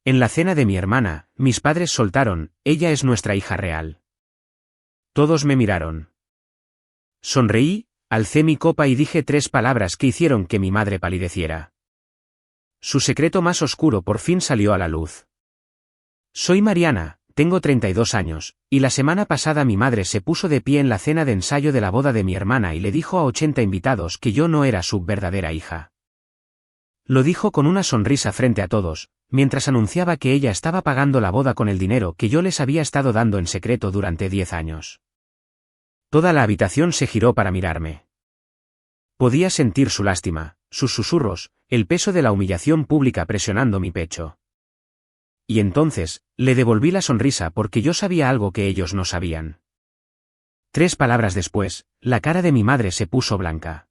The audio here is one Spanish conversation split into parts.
En la cena de mi hermana, mis padres soltaron, ella es nuestra hija real. Todos me miraron. Sonreí, alcé mi copa y dije 3 palabras que hicieron que mi madre palideciera. Su secreto más oscuro por fin salió a la luz. Soy Mariana, tengo 32 años, y la semana pasada mi madre se puso de pie en la cena de ensayo de la boda de mi hermana y le dijo a 80 invitados que yo no era su verdadera hija. Lo dijo con una sonrisa frente a todos, mientras anunciaba que ella estaba pagando la boda con el dinero que yo les había estado dando en secreto durante 10 años. Toda la habitación se giró para mirarme. Podía sentir su lástima, sus susurros, el peso de la humillación pública presionando mi pecho. Y entonces, le devolví la sonrisa porque yo sabía algo que ellos no sabían. 3 palabras después, la cara de mi madre se puso blanca.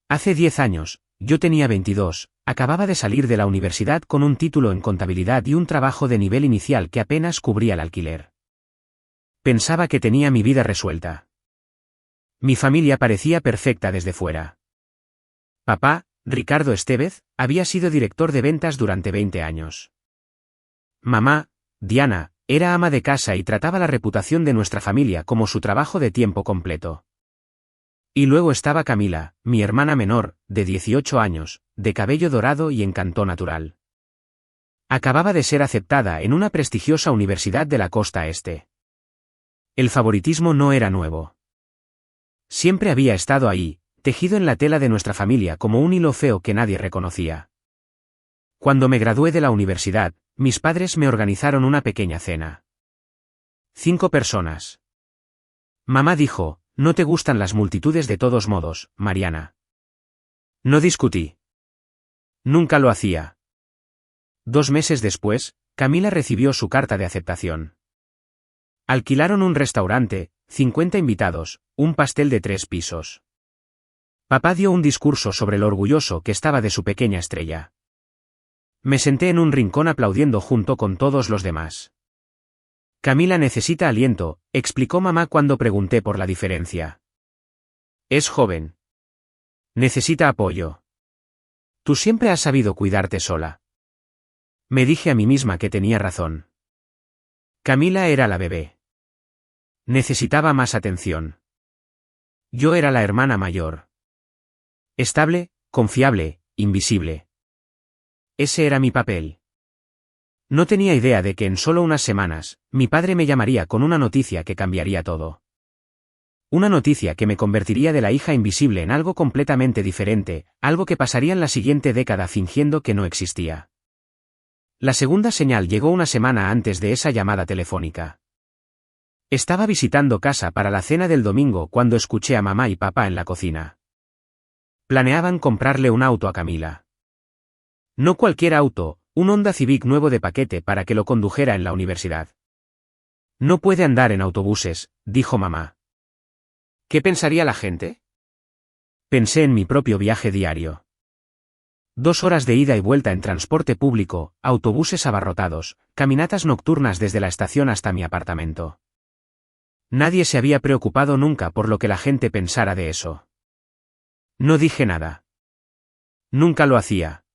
Hace 10 años, yo tenía 22, acababa de salir de la universidad con un título en contabilidad y un trabajo de nivel inicial que apenas cubría el alquiler. Pensaba que tenía mi vida resuelta. Mi familia parecía perfecta desde fuera. Papá, Ricardo Estevez, había sido director de ventas durante 20 años. Mamá, Diana, era ama de casa y trataba la reputación de nuestra familia como su trabajo de tiempo completo. Y luego estaba Camila, mi hermana menor, de 18 años, de cabello dorado y encanto natural. Acababa de ser aceptada en una prestigiosa universidad de la costa este. El favoritismo no era nuevo. Siempre había estado ahí, tejido en la tela de nuestra familia como un hilo feo que nadie reconocía. Cuando me gradué de la universidad, mis padres me organizaron una pequeña cena. 5 personas. Mamá dijo, no te gustan las multitudes de todos modos, Mariana. No discutí. Nunca lo hacía. 2 meses después, Camila recibió su carta de aceptación. Alquilaron un restaurante, 50 invitados, un pastel de 3 pisos. Papá dio un discurso sobre lo orgulloso que estaba de su pequeña estrella. Me senté en un rincón aplaudiendo junto con todos los demás. Camila necesita aliento, explicó mamá cuando pregunté por la diferencia. Es joven. Necesita apoyo. Tú siempre has sabido cuidarte sola. Me dije a mí misma que tenía razón. Camila era la bebé. Necesitaba más atención. Yo era la hermana mayor. Estable, confiable, invisible. Ese era mi papel. No tenía idea de que en solo unas semanas, mi padre me llamaría con una noticia que cambiaría todo. Una noticia que me convertiría de la hija invisible en algo completamente diferente, algo que pasaría en la siguiente década fingiendo que no existía. La segunda señal llegó una semana antes de esa llamada telefónica. Estaba visitando casa para la cena del domingo cuando escuché a mamá y papá en la cocina. Planeaban comprarle un auto a Camila. No cualquier auto, un Honda Civic nuevo de paquete para que lo condujera en la universidad. No puede andar en autobuses, dijo mamá. ¿Qué pensaría la gente? Pensé en mi propio viaje diario. 2 horas de ida y vuelta en transporte público, autobuses abarrotados, caminatas nocturnas desde la estación hasta mi apartamento. Nadie se había preocupado nunca por lo que la gente pensara de eso. No dije nada. Nunca lo hacía.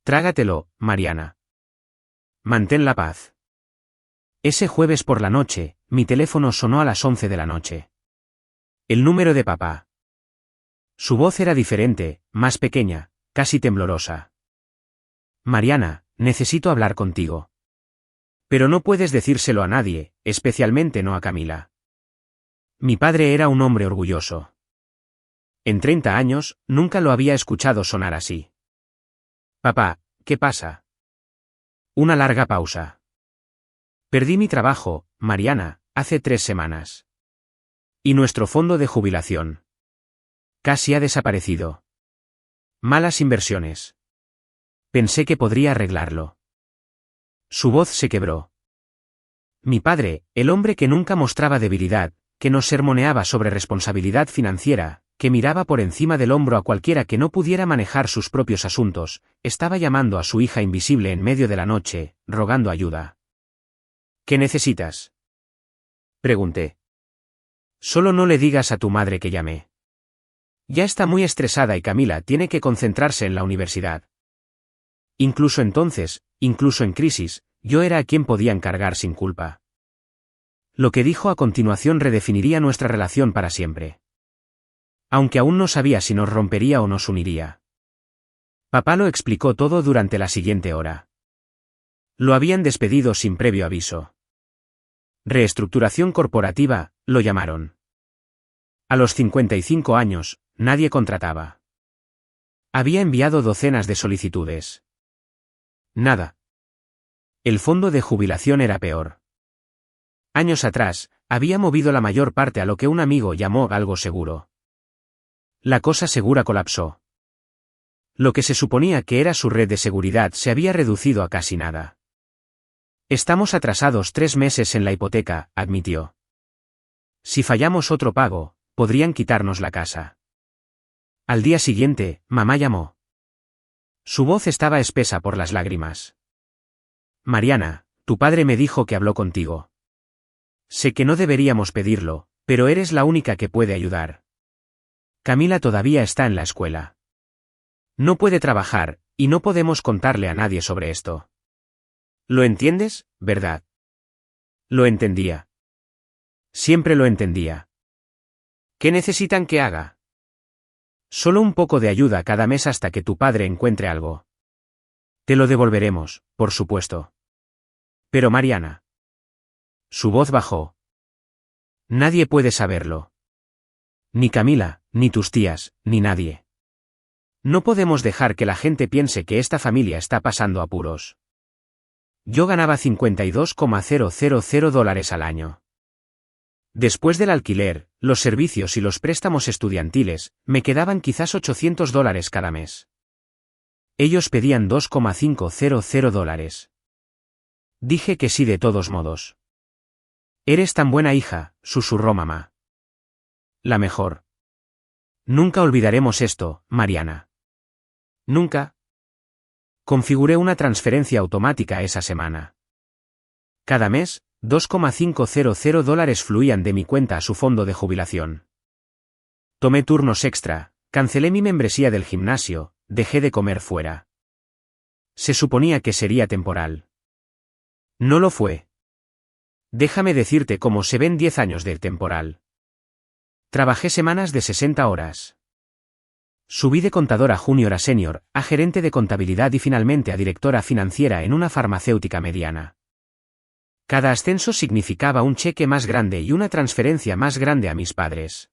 Trágatelo, Mariana. Mantén la paz. Ese jueves por la noche, mi teléfono sonó a las 11 de la noche. El número de papá. Su voz era diferente, más pequeña, casi temblorosa. Mariana, necesito hablar contigo. Pero no puedes decírselo a nadie, especialmente no a Camila. Mi padre era un hombre orgulloso. En 30 años, nunca lo había escuchado sonar así. Papá, ¿qué pasa? Una larga pausa. Perdí mi trabajo, Mariana, hace 3 semanas. Y nuestro fondo de jubilación. Casi ha desaparecido. Malas inversiones. Pensé que podría arreglarlo. Su voz se quebró. Mi padre, el hombre que nunca mostraba debilidad, que nos sermoneaba sobre responsabilidad financiera, que miraba por encima del hombro a cualquiera que no pudiera manejar sus propios asuntos, estaba llamando a su hija invisible en medio de la noche, rogando ayuda. ¿Qué necesitas? Pregunté. Solo no le digas a tu madre que llamé. Ya está muy estresada y Camila tiene que concentrarse en la universidad. Incluso entonces, incluso en crisis, yo era a quien podían cargar sin culpa. Lo que dijo a continuación redefiniría nuestra relación para siempre. Aunque aún no sabía si nos rompería o nos uniría. Papá lo explicó todo durante la siguiente hora. Lo habían despedido sin previo aviso. Reestructuración corporativa, lo llamaron. A los 55 años, nadie contrataba. Había enviado docenas de solicitudes. Nada. El fondo de jubilación era peor. Años atrás, había movido la mayor parte a lo que un amigo llamó algo seguro. La cosa segura colapsó. Lo que se suponía que era su red de seguridad se había reducido a casi nada. Estamos atrasados 3 meses en la hipoteca, admitió. Si fallamos otro pago, podrían quitarnos la casa. Al día siguiente, mamá llamó. Su voz estaba espesa por las lágrimas. Mariana, tu padre me dijo que habló contigo. Sé que no deberíamos pedirlo, pero eres la única que puede ayudar. Camila todavía está en la escuela. No puede trabajar, y no podemos contarle a nadie sobre esto. ¿Lo entiendes, verdad? Lo entendía. Siempre lo entendía. ¿Qué necesitan que haga? Solo un poco de ayuda cada mes hasta que tu padre encuentre algo. Te lo devolveremos, por supuesto. Pero Mariana. Su voz bajó. Nadie puede saberlo. Ni Camila, ni tus tías, ni nadie. No podemos dejar que la gente piense que esta familia está pasando apuros. Yo ganaba $52,000 al año. Después del alquiler, los servicios y los préstamos estudiantiles, me quedaban quizás $800 cada mes. Ellos pedían $2,500. Dije que sí de todos modos. Eres tan buena hija, susurró mamá. La mejor. Nunca olvidaremos esto, Mariana. Nunca. Configuré una transferencia automática esa semana. Cada mes, $2,500 fluían de mi cuenta a su fondo de jubilación. Tomé turnos extra, cancelé mi membresía del gimnasio, dejé de comer fuera. Se suponía que sería temporal. No lo fue. Déjame decirte cómo se ven 10 años de temporal. Trabajé semanas de 60 horas. Subí de contadora junior a senior, a gerente de contabilidad y finalmente a directora financiera en una farmacéutica mediana. Cada ascenso significaba un cheque más grande y una transferencia más grande a mis padres.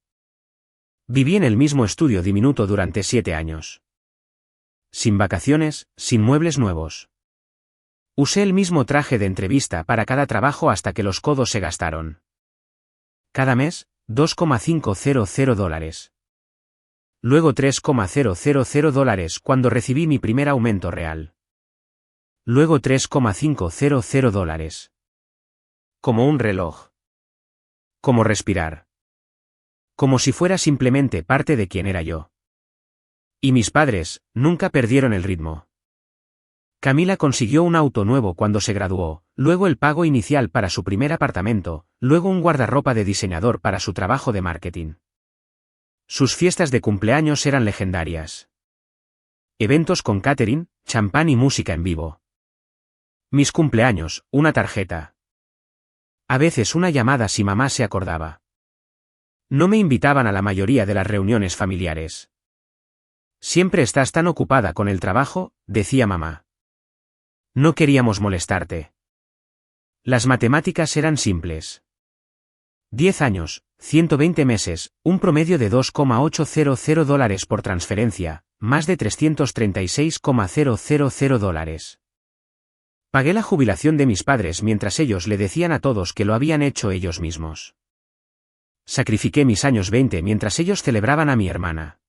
Viví en el mismo estudio diminuto durante 7 años. Sin vacaciones, sin muebles nuevos. Usé el mismo traje de entrevista para cada trabajo hasta que los codos se gastaron. Cada mes, $2,500. Luego $3,000 cuando recibí mi primer aumento real. Luego $3,500. Como un reloj. Como respirar. Como si fuera simplemente parte de quien era yo. Y mis padres, nunca perdieron el ritmo. Camila consiguió un auto nuevo cuando se graduó, luego el pago inicial para su primer apartamento, luego un guardarropa de diseñador para su trabajo de marketing. Sus fiestas de cumpleaños eran legendarias. Eventos con catering, champán y música en vivo. Mis cumpleaños, una tarjeta. A veces una llamada si mamá se acordaba. No me invitaban a la mayoría de las reuniones familiares. Siempre estás tan ocupada con el trabajo, decía mamá. No queríamos molestarte. Las matemáticas eran simples. 10 años, 120 meses, un promedio de $2,800 por transferencia, más de $336,000. Pagué la jubilación de mis padres mientras ellos le decían a todos que lo habían hecho ellos mismos. Sacrifiqué mis años 20 mientras ellos celebraban a mi hermana.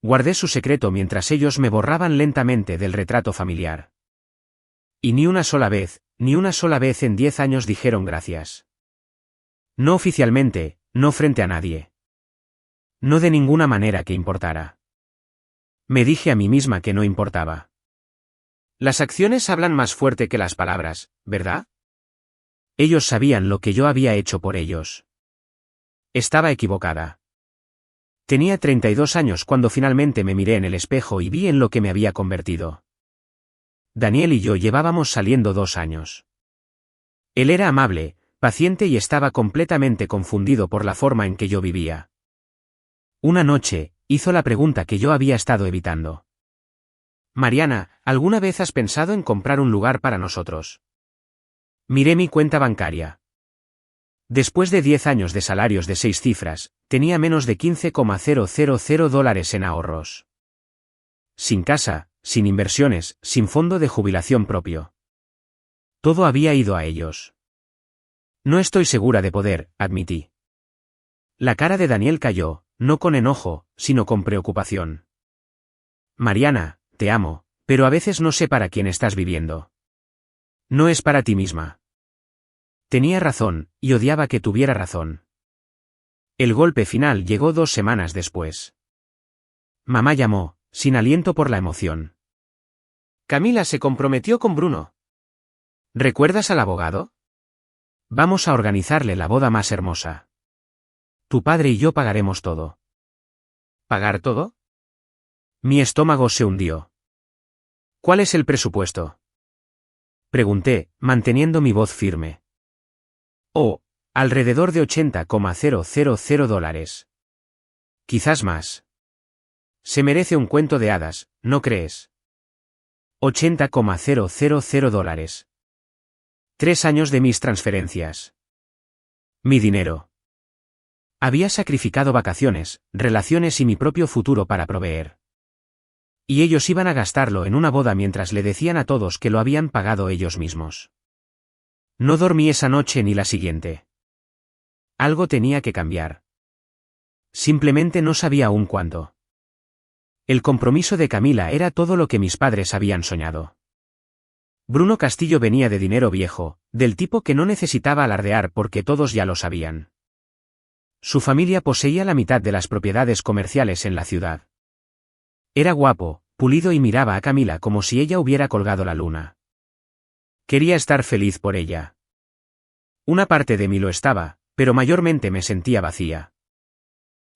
Guardé su secreto mientras ellos me borraban lentamente del retrato familiar. Y ni una sola vez en 10 años dijeron gracias. No oficialmente, no frente a nadie. No de ninguna manera que importara. Me dije a mí misma que no importaba. Las acciones hablan más fuerte que las palabras, ¿verdad? Ellos sabían lo que yo había hecho por ellos. Estaba equivocada. Tenía 32 años cuando finalmente me miré en el espejo y vi en lo que me había convertido. Daniel y yo llevábamos saliendo 2 años. Él era amable, paciente y estaba completamente confundido por la forma en que yo vivía. Una noche, hizo la pregunta que yo había estado evitando. Mariana, ¿alguna vez has pensado en comprar un lugar para nosotros? Miré mi cuenta bancaria. Después de 10 años de salarios de 6 cifras, tenía menos de $15,000 en ahorros. Sin casa, sin inversiones, sin fondo de jubilación propio. Todo había ido a ellos. No estoy segura de poder, admití. La cara de Daniel cayó, no con enojo, sino con preocupación. Mariana, te amo, pero a veces no sé para quién estás viviendo. No es para ti misma. Tenía razón, y odiaba que tuviera razón. El golpe final llegó 2 semanas después. Mamá llamó, sin aliento por la emoción. Camila se comprometió con Bruno. ¿Recuerdas al abogado? Vamos a organizarle la boda más hermosa. Tu padre y yo pagaremos todo. ¿Pagar todo? Mi estómago se hundió. ¿Cuál es el presupuesto? Pregunté, manteniendo mi voz firme. Oh, alrededor de $80,000. Quizás más. Se merece un cuento de hadas, ¿no crees? $80,000. 3 años de mis transferencias. Mi dinero. Había sacrificado vacaciones, relaciones y mi propio futuro para proveer. Y ellos iban a gastarlo en una boda mientras le decían a todos que lo habían pagado ellos mismos. No dormí esa noche ni la siguiente. Algo tenía que cambiar. Simplemente no sabía aún cuándo. El compromiso de Camila era todo lo que mis padres habían soñado. Bruno Castillo venía de dinero viejo, del tipo que no necesitaba alardear porque todos ya lo sabían. Su familia poseía la mitad de las propiedades comerciales en la ciudad. Era guapo, pulido y miraba a Camila como si ella hubiera colgado la luna. Quería estar feliz por ella. Una parte de mí lo estaba, pero mayormente me sentía vacía.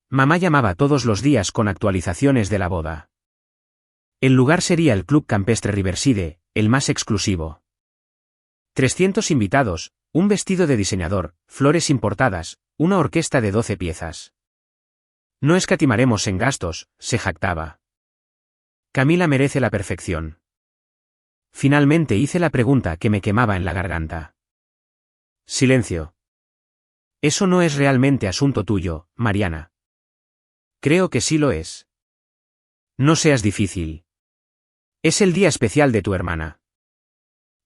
Mamá llamaba todos los días con actualizaciones de la boda. El lugar sería el Club Campestre Riverside, el más exclusivo. 300 invitados, un vestido de diseñador, flores importadas, una orquesta de 12 piezas. No escatimaremos en gastos, se jactaba. Camila merece la perfección. Finalmente hice la pregunta que me quemaba en la garganta. Silencio. Eso no es realmente asunto tuyo, Mariana. Creo que sí lo es. No seas difícil. Es el día especial de tu hermana.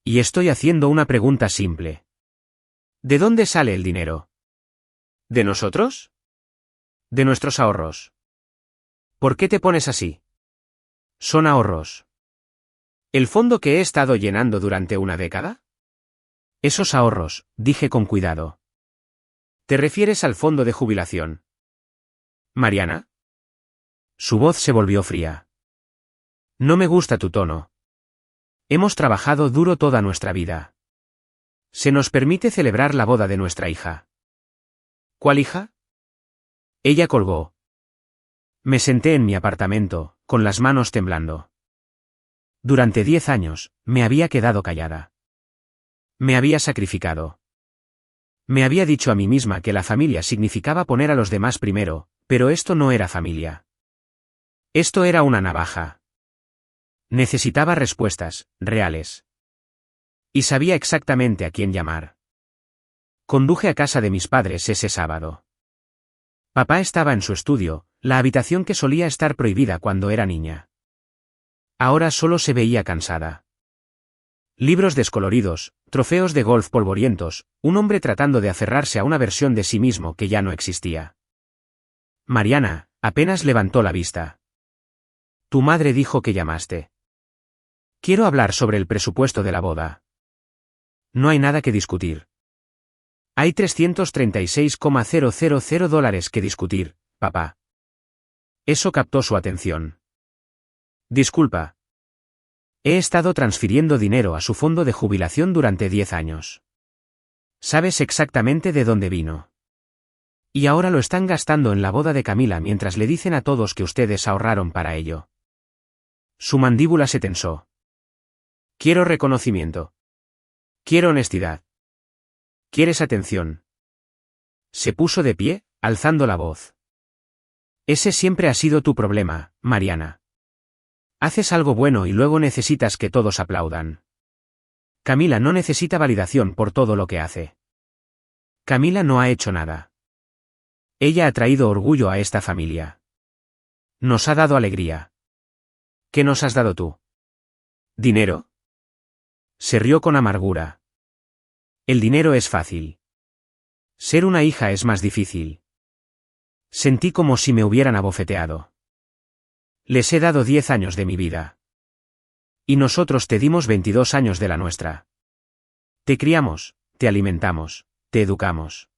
Y estoy haciendo una pregunta simple. ¿De dónde sale el dinero? ¿De nosotros? De nuestros ahorros. ¿Por qué te pones así? Son ahorros. ¿El fondo que he estado llenando durante una década? Esos ahorros, dije con cuidado. ¿Te refieres al fondo de jubilación? ¿Mariana? Su voz se volvió fría. No me gusta tu tono. Hemos trabajado duro toda nuestra vida. Se nos permite celebrar la boda de nuestra hija. ¿Cuál hija? Ella colgó. Me senté en mi apartamento, con las manos temblando. Durante 10 años, me había quedado callada. Me había sacrificado. Me había dicho a mí misma que la familia significaba poner a los demás primero, pero esto no era familia. Esto era una navaja. Necesitaba respuestas, reales. Y sabía exactamente a quién llamar. Conduje a casa de mis padres ese sábado. Papá estaba en su estudio, la habitación que solía estar prohibida cuando era niña. Ahora solo se veía cansada. Libros descoloridos, trofeos de golf polvorientos, un hombre tratando de aferrarse a una versión de sí mismo que ya no existía. Mariana, apenas levantó la vista. Tu madre dijo que llamaste. Quiero hablar sobre el presupuesto de la boda. No hay nada que discutir. Hay $336,000 que discutir, papá. Eso captó su atención. Disculpa. He estado transfiriendo dinero a su fondo de jubilación durante 10 años. Sabes exactamente de dónde vino. Y ahora lo están gastando en la boda de Camila mientras le dicen a todos que ustedes ahorraron para ello. Su mandíbula se tensó. Quiero reconocimiento. Quiero honestidad. ¿Quieres atención? Se puso de pie, alzando la voz. Ese siempre ha sido tu problema, Mariana. Haces algo bueno y luego necesitas que todos aplaudan. Camila no necesita validación por todo lo que hace. Camila no ha hecho nada. Ella ha traído orgullo a esta familia. Nos ha dado alegría. ¿Qué nos has dado tú? ¿Dinero? Se rió con amargura. El dinero es fácil. Ser una hija es más difícil. Sentí como si me hubieran abofeteado. Les he dado 10 años de mi vida. Y nosotros te dimos 22 años de la nuestra. Te criamos, te alimentamos, te educamos.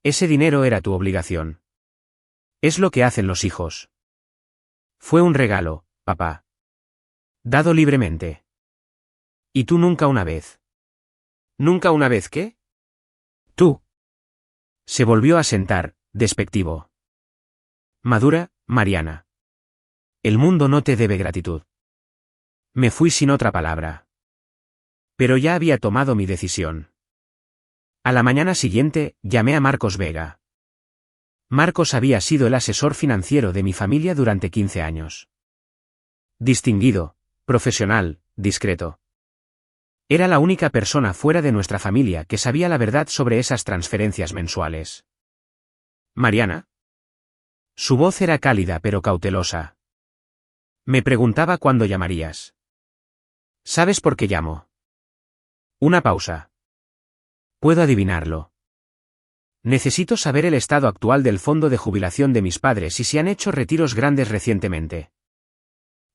Ese dinero era tu obligación. Es lo que hacen los hijos. Fue un regalo, papá. Dado libremente. ¿Y tú nunca una vez? ¿Nunca una vez qué? Tú. Se volvió a sentar, despectivo. Madura, Mariana. El mundo no te debe gratitud. Me fui sin otra palabra. Pero ya había tomado mi decisión. A la mañana siguiente, llamé a Marcos Vega. Marcos había sido el asesor financiero de mi familia durante 15 años. Distinguido, profesional, discreto. Era la única persona fuera de nuestra familia que sabía la verdad sobre esas transferencias mensuales. ¿Mariana? Su voz era cálida pero cautelosa. Me preguntaba cuándo llamarías. ¿Sabes por qué llamo? Una pausa. Puedo adivinarlo. Necesito saber el estado actual del fondo de jubilación de mis padres y si han hecho retiros grandes recientemente.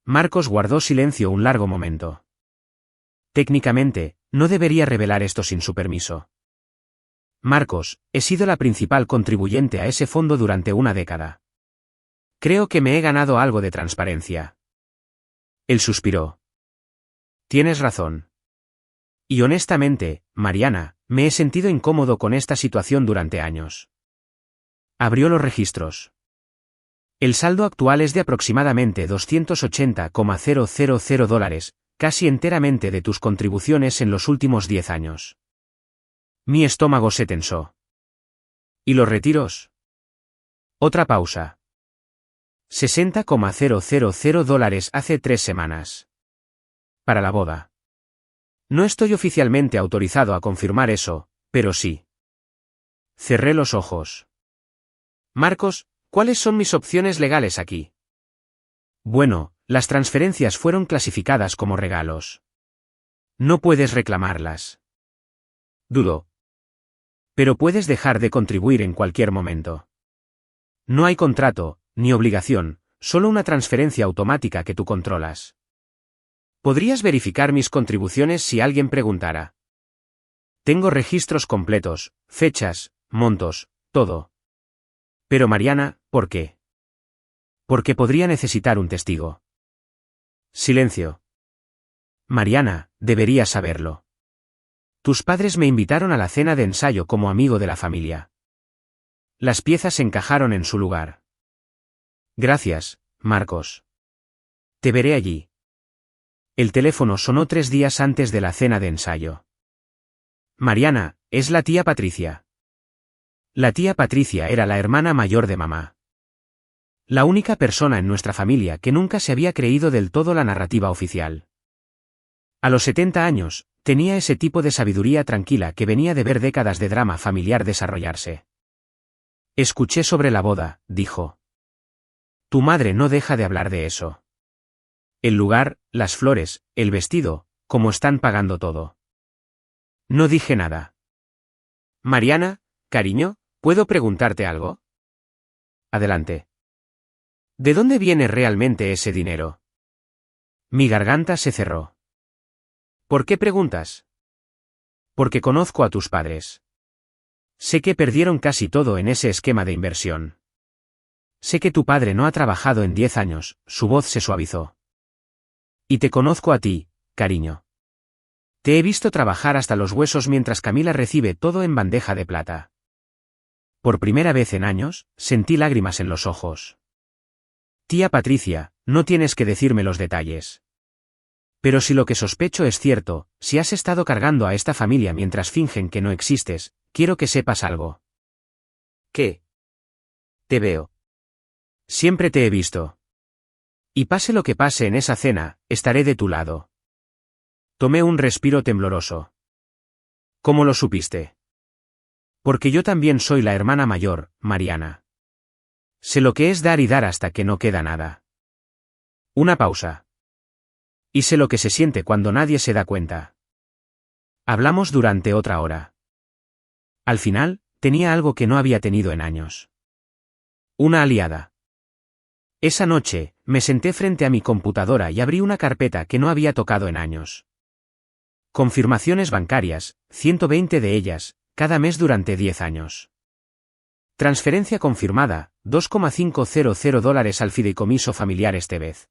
Marcos guardó silencio un largo momento. Técnicamente, no debería revelar esto sin su permiso. Marcos, he sido la principal contribuyente a ese fondo durante una década. Creo que me he ganado algo de transparencia. Él suspiró. Tienes razón. Y honestamente, Mariana, me he sentido incómodo con esta situación durante años. Abrió los registros. El saldo actual es de aproximadamente $280,000, casi enteramente de tus contribuciones en los últimos 10 años. Mi estómago se tensó. ¿Y los retiros? Otra pausa. $60,000 hace 3 semanas. Para la boda. No estoy oficialmente autorizado a confirmar eso, pero sí. Cerré los ojos. Marcos, ¿cuáles son mis opciones legales aquí? Bueno, las transferencias fueron clasificadas como regalos. No puedes reclamarlas. Dudo. Pero puedes dejar de contribuir en cualquier momento. No hay contrato, ni obligación, solo una transferencia automática que tú controlas. ¿Podrías verificar mis contribuciones si alguien preguntara? Tengo registros completos, fechas, montos, todo. Pero Mariana, ¿por qué? Porque podría necesitar un testigo. Silencio. Mariana, deberías saberlo. Tus padres me invitaron a la cena de ensayo como amigo de la familia. Las piezas encajaron en su lugar. Gracias, Marcos. Te veré allí. El teléfono sonó 3 días antes de la cena de ensayo. Mariana, es la tía Patricia. La tía Patricia era la hermana mayor de mamá. La única persona en nuestra familia que nunca se había creído del todo la narrativa oficial. A los 70 años, tenía ese tipo de sabiduría tranquila que venía de ver décadas de drama familiar desarrollarse. Escuché sobre la boda, dijo. Tu madre no deja de hablar de eso. El lugar, las flores, el vestido, cómo están pagando todo. No dije nada. Mariana, cariño, ¿puedo preguntarte algo? Adelante. ¿De dónde viene realmente ese dinero? Mi garganta se cerró. ¿Por qué preguntas? Porque conozco a tus padres. Sé que perdieron casi todo en ese esquema de inversión. Sé que tu padre no ha trabajado en 10 años, su voz se suavizó. Y te conozco a ti, cariño. Te he visto trabajar hasta los huesos mientras Camila recibe todo en bandeja de plata. Por primera vez en años, sentí lágrimas en los ojos. Tía Patricia, no tienes que decirme los detalles. Pero si lo que sospecho es cierto, si has estado cargando a esta familia mientras fingen que no existes, quiero que sepas algo. ¿Qué? Te veo. Siempre te he visto. Y pase lo que pase en esa cena, estaré de tu lado. Tomé un respiro tembloroso. ¿Cómo lo supiste? Porque yo también soy la hermana mayor, Mariana. Sé lo que es dar y dar hasta que no queda nada. Una pausa. Y sé lo que se siente cuando nadie se da cuenta. Hablamos durante otra hora. Al final, tenía algo que no había tenido en años. Una aliada. Esa noche, me senté frente a mi computadora y abrí una carpeta que no había tocado en años. Confirmaciones bancarias, 120 de ellas, cada mes durante 10 años. Transferencia confirmada, $2,500 al fideicomiso familiar Estevez.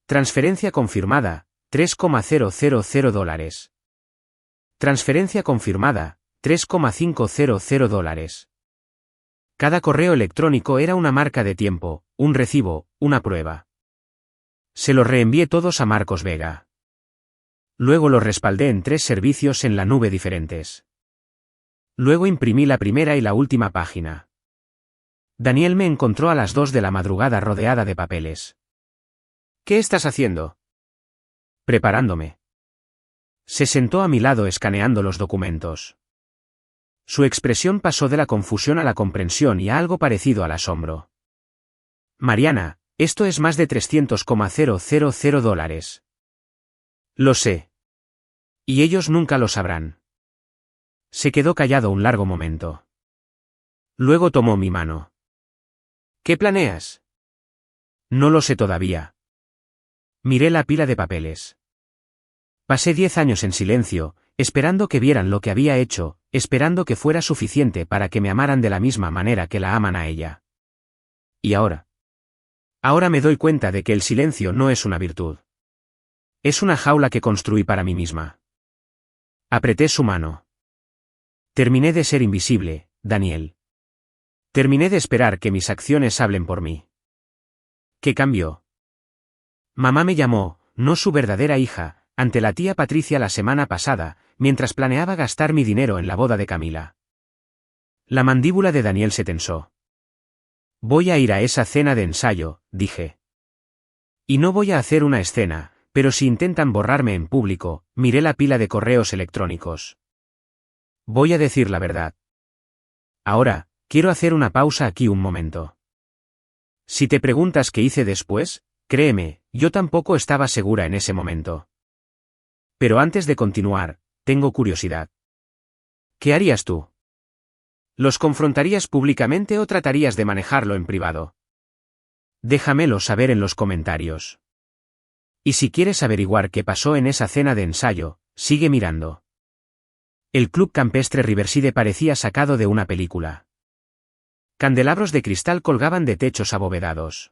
Transferencia confirmada, $3,000. Transferencia confirmada, $3,500. Cada correo electrónico era una marca de tiempo, un recibo, una prueba. Se los reenvié todos a Marcos Vega. Luego los respaldé en 3 servicios en la nube diferentes. Luego imprimí la primera y la última página. Daniel me encontró a las 2 de la madrugada rodeada de papeles. ¿Qué estás haciendo? Preparándome. Se sentó a mi lado escaneando los documentos. Su expresión pasó de la confusión a la comprensión y a algo parecido al asombro. Mariana, esto es más de $300,000. Lo sé. Y ellos nunca lo sabrán. Se quedó callado un largo momento. Luego tomó mi mano. ¿Qué planeas? No lo sé todavía. Miré la pila de papeles. Pasé 10 años en silencio, esperando que vieran lo que había hecho, esperando que fuera suficiente para que me amaran de la misma manera que la aman a ella. ¿Y ahora? Ahora me doy cuenta de que el silencio no es una virtud. Es una jaula que construí para mí misma. Apreté su mano. Terminé de ser invisible, Daniel. Terminé de esperar que mis acciones hablen por mí. ¿Qué cambió? Mamá me llamó, no su verdadera hija, ante la tía Patricia la semana pasada, mientras planeaba gastar mi dinero en la boda de Camila. La mandíbula de Daniel se tensó. Voy a ir a esa cena de ensayo, dije. Y no voy a hacer una escena, pero si intentan borrarme en público, miré la pila de correos electrónicos. Voy a decir la verdad. Ahora, quiero hacer una pausa aquí un momento. Si te preguntas qué hice después, créeme, yo tampoco estaba segura en ese momento. Pero antes de continuar, tengo curiosidad. ¿Qué harías tú? ¿Los confrontarías públicamente o tratarías de manejarlo en privado? Déjamelo saber en los comentarios. Y si quieres averiguar qué pasó en esa cena de ensayo, sigue mirando. El Club Campestre Riverside parecía sacado de una película. Candelabros de cristal colgaban de techos abovedados.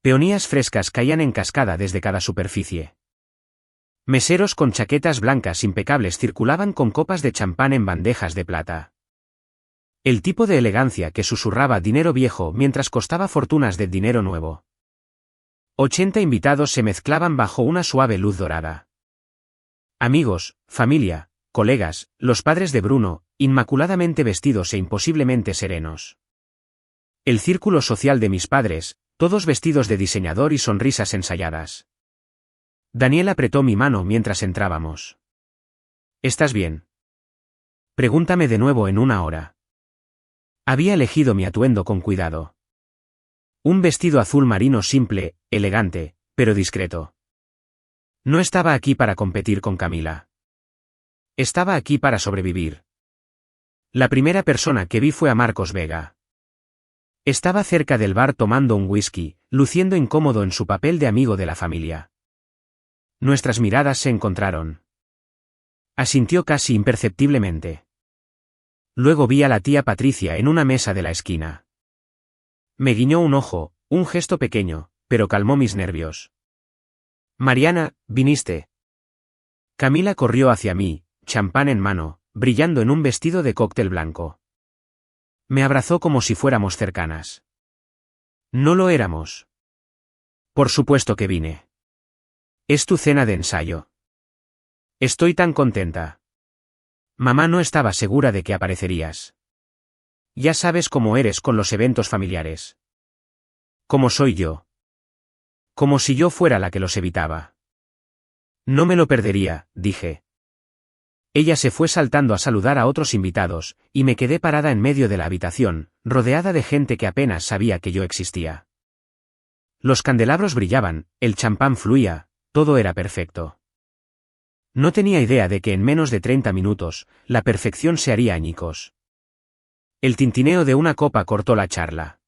Peonías frescas caían en cascada desde cada superficie. Meseros con chaquetas blancas impecables circulaban con copas de champán en bandejas de plata. El tipo de elegancia que susurraba dinero viejo mientras costaba fortunas de dinero nuevo. 80 invitados se mezclaban bajo una suave luz dorada. Amigos, familia, colegas, los padres de Bruno, inmaculadamente vestidos e imposiblemente serenos. El círculo social de mis padres, todos vestidos de diseñador y sonrisas ensayadas. Daniel apretó mi mano mientras entrábamos. ¿Estás bien? Pregúntame de nuevo en una hora. Había elegido mi atuendo con cuidado. Un vestido azul marino simple, elegante, pero discreto. No estaba aquí para competir con Camila. Estaba aquí para sobrevivir. La primera persona que vi fue a Marcos Vega. Estaba cerca del bar tomando un whisky, luciendo incómodo en su papel de amigo de la familia. Nuestras miradas se encontraron. Asintió casi imperceptiblemente. Luego vi a la tía Patricia en una mesa de la esquina. Me guiñó un ojo, un gesto pequeño, pero calmó mis nervios. Mariana, ¿viniste? Camila corrió hacia mí, champán en mano, brillando en un vestido de cóctel blanco. Me abrazó como si fuéramos cercanas. No lo éramos. Por supuesto que vine. Es tu cena de ensayo. Estoy tan contenta. Mamá no estaba segura de que aparecerías. Ya sabes cómo eres con los eventos familiares. Como soy yo. Como si yo fuera la que los evitaba. No me lo perdería, dije. Ella se fue saltando a saludar a otros invitados, y me quedé parada en medio de la habitación, rodeada de gente que apenas sabía que yo existía. Los candelabros brillaban, el champán fluía, todo era perfecto. No tenía idea de que en menos de 30 minutos, la perfección se haría añicos. El tintineo de una copa cortó la charla.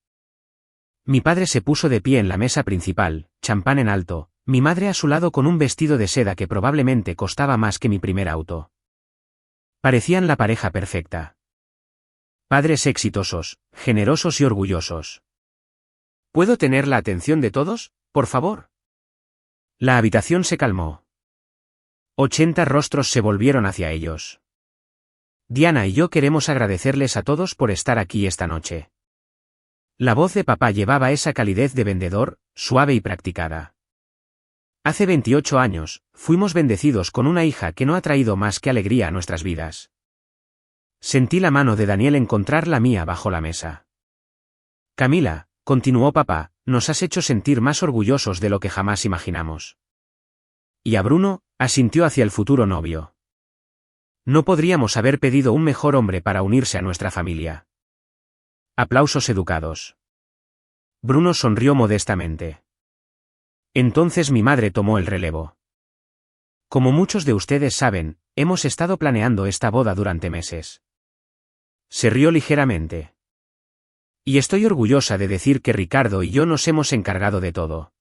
Mi padre se puso de pie en la mesa principal, champán en alto, mi madre a su lado con un vestido de seda que probablemente costaba más que mi primer auto. Parecían la pareja perfecta. Padres exitosos, generosos y orgullosos. ¿Puedo tener la atención de todos, por favor? La habitación se calmó. 80 rostros se volvieron hacia ellos. Diana y yo queremos agradecerles a todos por estar aquí esta noche. La voz de papá llevaba esa calidez de vendedor, suave y practicada. Hace 28 años, fuimos bendecidos con una hija que no ha traído más que alegría a nuestras vidas. Sentí la mano de Daniel encontrar la mía bajo la mesa. Camila, continuó papá, nos has hecho sentir más orgullosos de lo que jamás imaginamos. Y a Bruno, asintió hacia el futuro novio. No podríamos haber pedido un mejor hombre para unirse a nuestra familia. Aplausos educados. Bruno sonrió modestamente. Entonces mi madre tomó el relevo. Como muchos de ustedes saben, hemos estado planeando esta boda durante meses. Se rió ligeramente. Y estoy orgullosa de decir que Ricardo y yo nos hemos encargado de todo.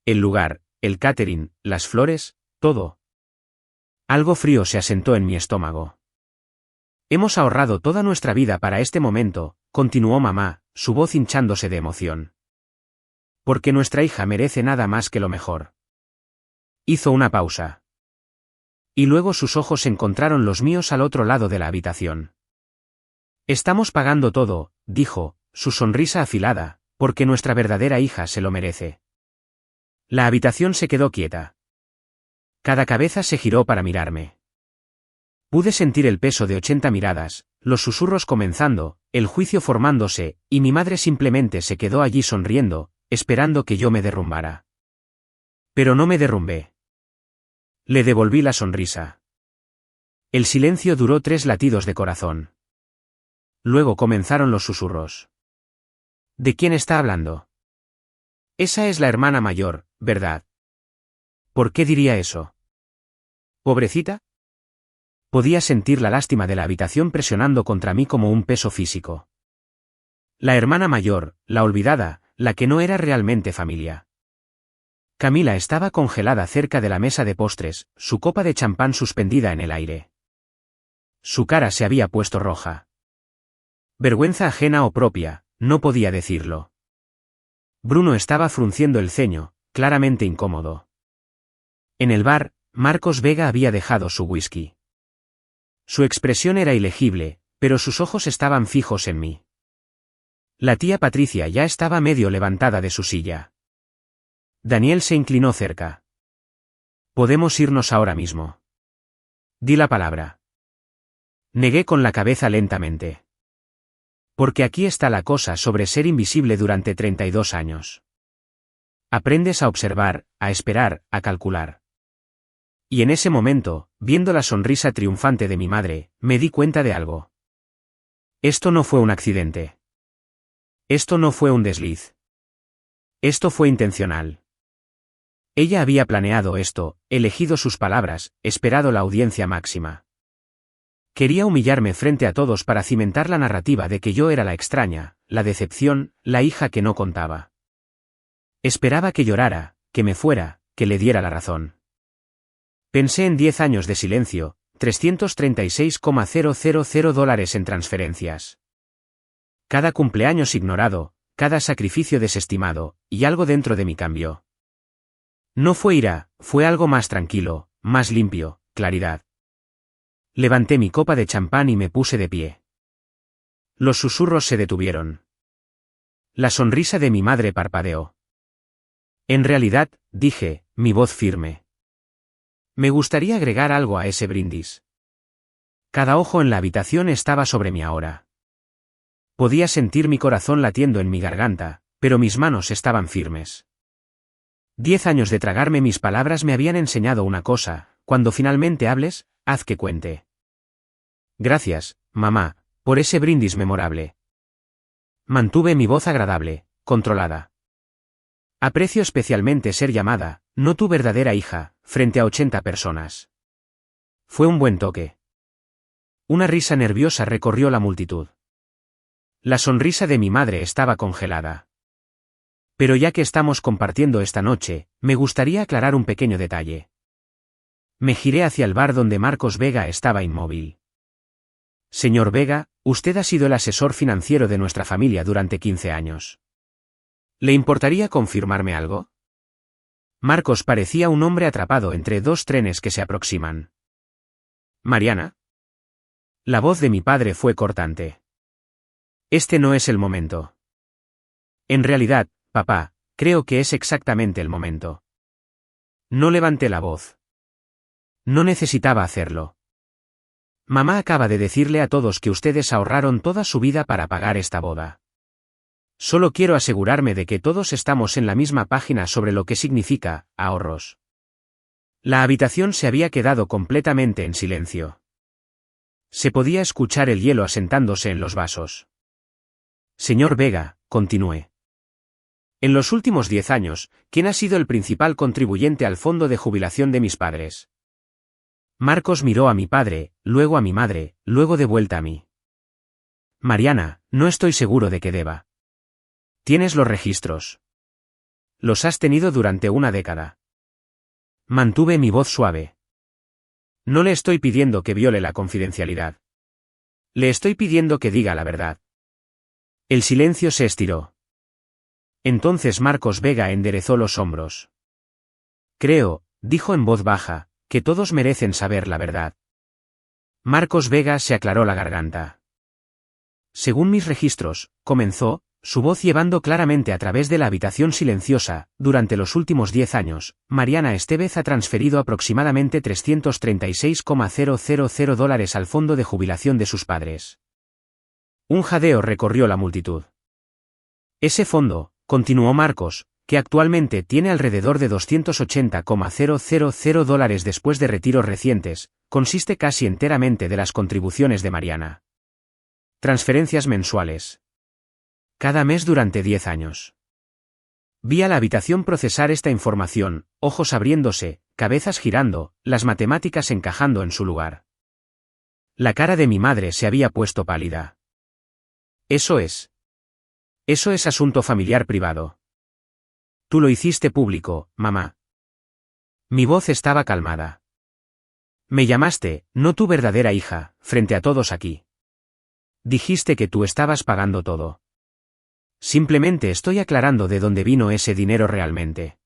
El lugar, el catering, las flores, todo. Algo frío se asentó en mi estómago. Hemos ahorrado toda nuestra vida para este momento, continuó mamá, su voz hinchándose de emoción. Porque nuestra hija merece nada más que lo mejor. Hizo una pausa. Y luego sus ojos encontraron los míos al otro lado de la habitación. Estamos pagando todo, dijo, su sonrisa afilada, porque nuestra verdadera hija se lo merece. La habitación se quedó quieta. Cada cabeza se giró para mirarme. Pude sentir el peso de 80 miradas, los susurros comenzando, el juicio formándose, y mi madre simplemente se quedó allí sonriendo, esperando que yo me derrumbara. Pero no me derrumbé. Le devolví la sonrisa. El silencio duró 3 latidos de corazón. Luego comenzaron los susurros. ¿De quién está hablando? Esa es la hermana mayor, ¿verdad? ¿Por qué diría eso? ¿Pobrecita? Podía sentir la lástima de la habitación presionando contra mí como un peso físico. La hermana mayor, la olvidada, la que no era realmente familia. Camila estaba congelada cerca de la mesa de postres, su copa de champán suspendida en el aire. Su cara se había puesto roja. Vergüenza ajena o propia, no podía decirlo. Bruno estaba frunciendo el ceño, claramente incómodo. En el bar, Marcos Vega había dejado su whisky. Su expresión era ilegible, pero sus ojos estaban fijos en mí. La tía Patricia ya estaba medio levantada de su silla. Daniel se inclinó cerca. Podemos irnos ahora mismo. Di la palabra. Negué con la cabeza lentamente. Porque aquí está la cosa sobre ser invisible durante 32 años. Aprendes a observar, a esperar, a calcular. Y en ese momento, viendo la sonrisa triunfante de mi madre, me di cuenta de algo. Esto no fue un accidente. Esto no fue un desliz. Esto fue intencional. Ella había planeado esto, elegido sus palabras, esperado la audiencia máxima. Quería humillarme frente a todos para cimentar la narrativa de que yo era la extraña, la decepción, la hija que no contaba. Esperaba que llorara, que me fuera, que le diera la razón. Pensé en 10 años de silencio, 336,000 dólares en transferencias. Cada cumpleaños ignorado, cada sacrificio desestimado, y algo dentro de mí cambió. No fue ira, fue algo más tranquilo, más limpio, claridad. Levanté mi copa de champán y me puse de pie. Los susurros se detuvieron. La sonrisa de mi madre parpadeó. En realidad, dije, mi voz firme. Me gustaría agregar algo a ese brindis. Cada ojo en la habitación estaba sobre mí ahora. Podía sentir mi corazón latiendo en mi garganta, pero mis manos estaban firmes. 10 años de tragarme mis palabras me habían enseñado una cosa: cuando finalmente hables, haz que cuente. Gracias, mamá, por ese brindis memorable. Mantuve mi voz agradable, controlada. Aprecio especialmente ser llamada, no tu verdadera hija, frente a 80 personas. Fue un buen toque. Una risa nerviosa recorrió la multitud. La sonrisa de mi madre estaba congelada. Pero ya que estamos compartiendo esta noche, me gustaría aclarar un pequeño detalle. Me giré hacia el bar donde Marcos Vega estaba inmóvil. Señor Vega, usted ha sido el asesor financiero de nuestra familia durante 15 años. ¿Le importaría confirmarme algo? Marcos parecía un hombre atrapado entre dos trenes que se aproximan. ¿Mariana? La voz de mi padre fue cortante. Este no es el momento. En realidad, papá, creo que es exactamente el momento. No levanté la voz. No necesitaba hacerlo. Mamá acaba de decirle a todos que ustedes ahorraron toda su vida para pagar esta boda. Solo quiero asegurarme de que todos estamos en la misma página sobre lo que significa ahorros. La habitación se había quedado completamente en silencio. Se podía escuchar el hielo asentándose en los vasos. Señor Vega, continué. En los últimos 10 años, ¿quién ha sido el principal contribuyente al fondo de jubilación de mis padres? Marcos miró a mi padre, luego a mi madre, luego de vuelta a mí. Mariana, no estoy seguro de que deba. ¿Tienes los registros? Los has tenido durante una década. Mantuve mi voz suave. No le estoy pidiendo que viole la confidencialidad. Le estoy pidiendo que diga la verdad. El silencio se estiró. Entonces Marcos Vega enderezó los hombros. Creo, dijo en voz baja, que todos merecen saber la verdad. Marcos Vega se aclaró la garganta. Según mis registros, comenzó, su voz llevando claramente a través de la habitación silenciosa, durante los últimos 10 años, Mariana Estevez ha transferido aproximadamente $336,000 al fondo de jubilación de sus padres. Un jadeo recorrió la multitud. Ese fondo, continuó Marcos, que actualmente tiene alrededor de $280,000 después de retiros recientes, consiste casi enteramente de las contribuciones de Mariana. Transferencias mensuales. Cada mes durante 10 años. Vi a la habitación procesar esta información, ojos abriéndose, cabezas girando, las matemáticas encajando en su lugar. La cara de mi madre se había puesto pálida. Eso es asunto familiar privado. Tú lo hiciste público, mamá. Mi voz estaba calmada. Me llamaste, no tu verdadera hija, frente a todos aquí. Dijiste que tú estabas pagando todo. Simplemente estoy aclarando de dónde vino ese dinero realmente.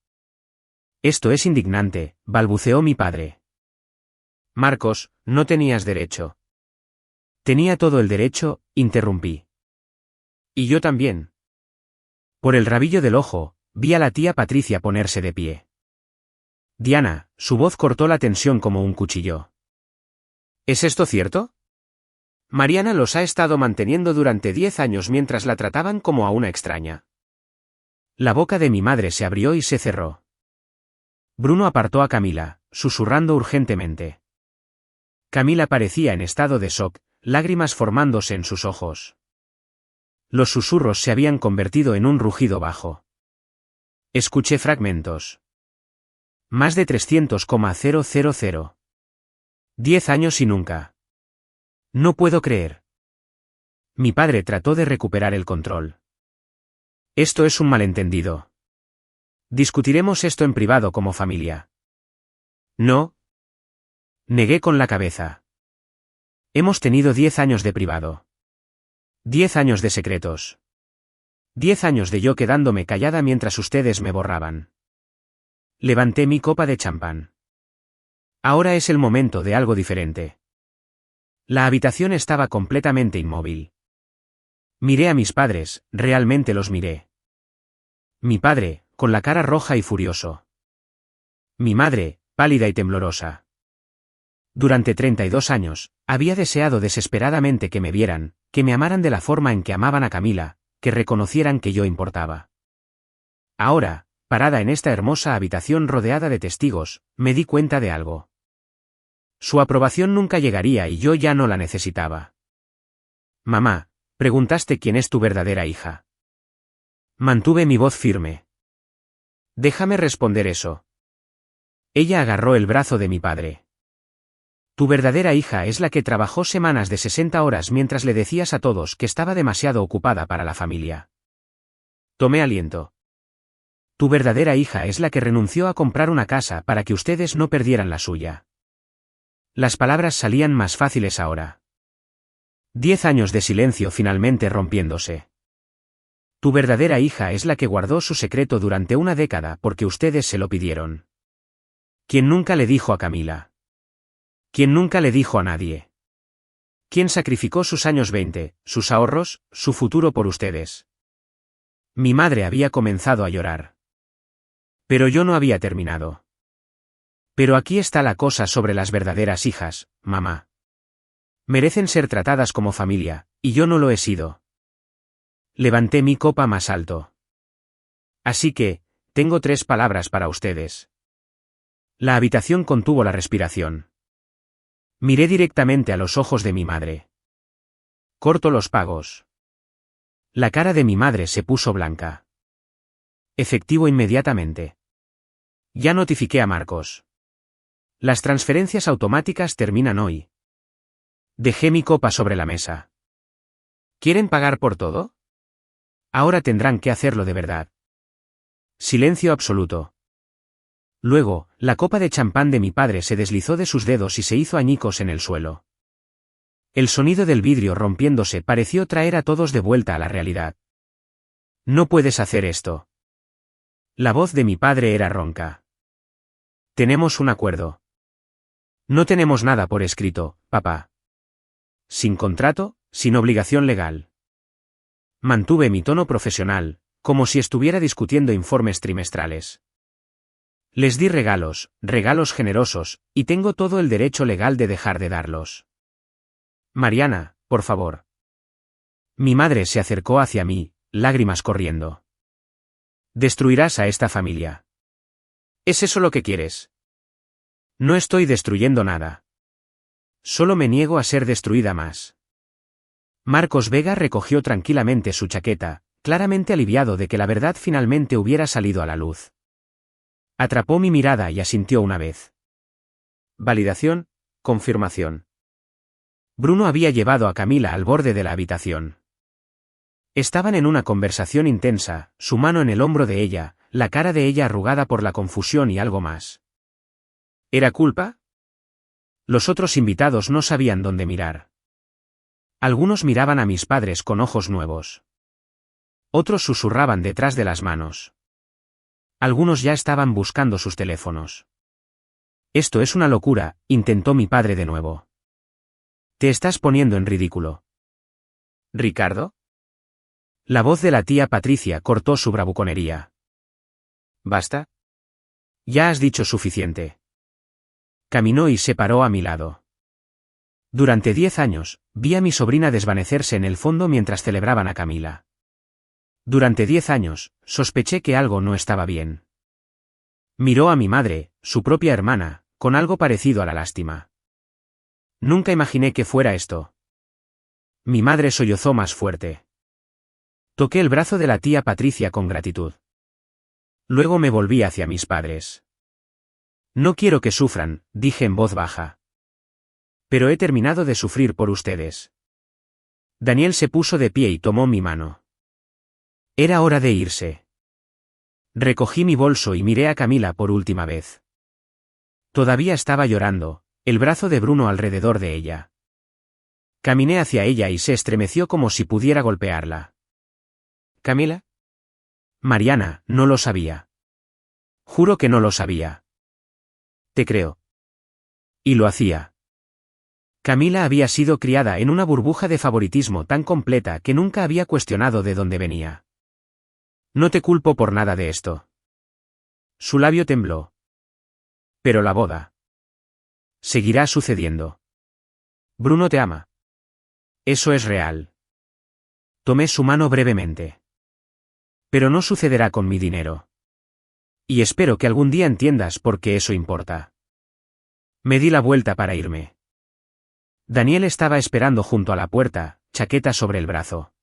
Esto es indignante, balbuceó mi padre. Marcos, no tenías derecho. Tenía todo el derecho, interrumpí. Y yo también. Por el rabillo del ojo, vi a la tía Patricia ponerse de pie. Diana, su voz cortó la tensión como un cuchillo. ¿Es esto cierto? Mariana los ha estado manteniendo durante 10 años mientras la trataban como a una extraña. La boca de mi madre se abrió y se cerró. Bruno apartó a Camila, susurrando urgentemente. Camila parecía en estado de shock, lágrimas formándose en sus ojos. Los susurros se habían convertido en un rugido bajo. Escuché fragmentos. Más de 300,000. 10 años y nunca. No puedo creer. Mi padre trató de recuperar el control. Esto es un malentendido. Discutiremos esto en privado como familia. No. Negué con la cabeza. Hemos tenido 10 años de privado. 10 años de secretos. 10 años de yo quedándome callada mientras ustedes me borraban. Levanté mi copa de champán. Ahora es el momento de algo diferente. La habitación estaba completamente inmóvil. Miré a mis padres, realmente los miré. Mi padre, con la cara roja y furioso. Mi madre, pálida y temblorosa. Durante 32 años, había deseado desesperadamente que me vieran, que me amaran de la forma en que amaban a Camila, que reconocieran que yo importaba. Ahora, parada en esta hermosa habitación rodeada de testigos, me di cuenta de algo. Su aprobación nunca llegaría y yo ya no la necesitaba. Mamá, preguntaste quién es tu verdadera hija. Mantuve mi voz firme. Déjame responder eso. Ella agarró el brazo de mi padre. Tu verdadera hija es la que trabajó semanas de 60 horas mientras le decías a todos que estaba demasiado ocupada para la familia. Tomé aliento. Tu verdadera hija es la que renunció a comprar una casa para que ustedes no perdieran la suya. Las palabras salían más fáciles ahora. 10 años de silencio finalmente rompiéndose. Tu verdadera hija es la que guardó su secreto durante una década porque ustedes se lo pidieron. ¿Quién nunca le dijo a Camila? ¿Quién nunca le dijo a nadie? ¿Quién sacrificó sus años 20, sus ahorros, su futuro por ustedes? Mi madre había comenzado a llorar. Pero yo no había terminado. Pero aquí está la cosa sobre las verdaderas hijas, mamá. Merecen ser tratadas como familia, y yo no lo he sido. Levanté mi copa más alto. Así que, tengo 3 palabras para ustedes. La habitación contuvo la respiración. Miré directamente a los ojos de mi madre. Corto los pagos. La cara de mi madre se puso blanca. Efectivo inmediatamente. Ya notifiqué a Marcos. Las transferencias automáticas terminan hoy. Dejé mi copa sobre la mesa. ¿Quieren pagar por todo? Ahora tendrán que hacerlo de verdad. Silencio absoluto. Luego, la copa de champán de mi padre se deslizó de sus dedos y se hizo añicos en el suelo. El sonido del vidrio rompiéndose pareció traer a todos de vuelta a la realidad. No puedes hacer esto. La voz de mi padre era ronca. Tenemos un acuerdo. No tenemos nada por escrito, papá. Sin contrato, sin obligación legal. Mantuve mi tono profesional, como si estuviera discutiendo informes trimestrales. Les di regalos, regalos generosos, y tengo todo el derecho legal de dejar de darlos. Mariana, por favor. Mi madre se acercó hacia mí, lágrimas corriendo. Destruirás a esta familia. ¿Es eso lo que quieres? No estoy destruyendo nada. Solo me niego a ser destruida más. Marcos Vega recogió tranquilamente su chaqueta, claramente aliviado de que la verdad finalmente hubiera salido a la luz. Atrapó mi mirada y asintió una vez. Validación, confirmación. Bruno había llevado a Camila al borde de la habitación. Estaban en una conversación intensa, su mano en el hombro de ella, la cara de ella arrugada por la confusión y algo más. ¿Era culpa? Los otros invitados no sabían dónde mirar. Algunos miraban a mis padres con ojos nuevos. Otros susurraban detrás de las manos. Algunos ya estaban buscando sus teléfonos. Esto es una locura, intentó mi padre de nuevo. Te estás poniendo en ridículo. ¿Ricardo? La voz de la tía Patricia cortó su bravuconería. ¿Basta? Ya has dicho suficiente. Caminó y se paró a mi lado. Durante 10 años, vi a mi sobrina desvanecerse en el fondo mientras celebraban a Camila. Durante 10 años, sospeché que algo no estaba bien. Miró a mi madre, su propia hermana, con algo parecido a la lástima. Nunca imaginé que fuera esto. Mi madre sollozó más fuerte. Toqué el brazo de la tía Patricia con gratitud. Luego me volví hacia mis padres. No quiero que sufran, dije en voz baja. Pero he terminado de sufrir por ustedes. Daniel se puso de pie y tomó mi mano. Era hora de irse. Recogí mi bolso y miré a Camila por última vez. Todavía estaba llorando, el brazo de Bruno alrededor de ella. Caminé hacia ella y se estremeció como si pudiera golpearla. ¿Camila? Mariana, no lo sabía. Juro que no lo sabía. Te creo. Y lo hacía. Camila había sido criada en una burbuja de favoritismo tan completa que nunca había cuestionado de dónde venía. No te culpo por nada de esto. Su labio tembló. Pero la boda seguirá sucediendo. Bruno te ama. Eso es real. Tomé su mano brevemente. Pero no sucederá con mi dinero. Y espero que algún día entiendas por qué eso importa. Me di la vuelta para irme. Daniel estaba esperando junto a la puerta, chaqueta sobre el brazo.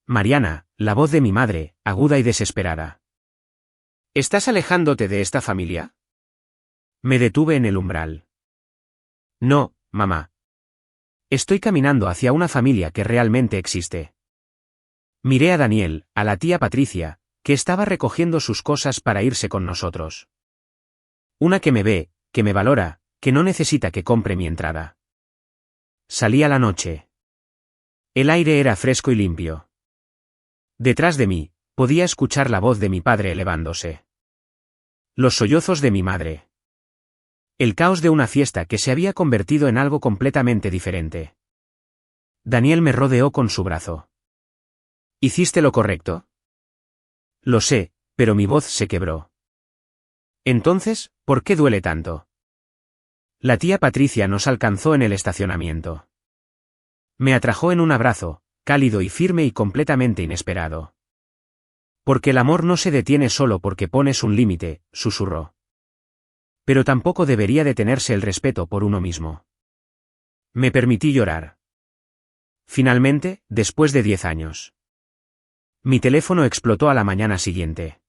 Mariana, la voz de mi madre, aguda y desesperada. ¿Estás alejándote de esta familia? Me detuve en el umbral. No, mamá. Estoy caminando hacia una familia que realmente existe. Miré a Daniel, a la tía Patricia, que estaba recogiendo sus cosas para irse con nosotros. Una que me ve, que me valora, que no necesita que compre mi entrada. Salí a la noche. El aire era fresco y limpio. Detrás de mí, podía escuchar la voz de mi padre elevándose. Los sollozos de mi madre. El caos de una fiesta que se había convertido en algo completamente diferente. Daniel me rodeó con su brazo. ¿Hiciste lo correcto? Lo sé, pero mi voz se quebró. Entonces, ¿por qué duele tanto? La tía Patricia nos alcanzó en el estacionamiento. Me atrajo en un abrazo, cálido y firme y completamente inesperado. Porque el amor no se detiene solo porque pones un límite, susurró. Pero tampoco debería detenerse el respeto por uno mismo. Me permití llorar. Finalmente, después de 10 años. Mi teléfono explotó a la mañana siguiente.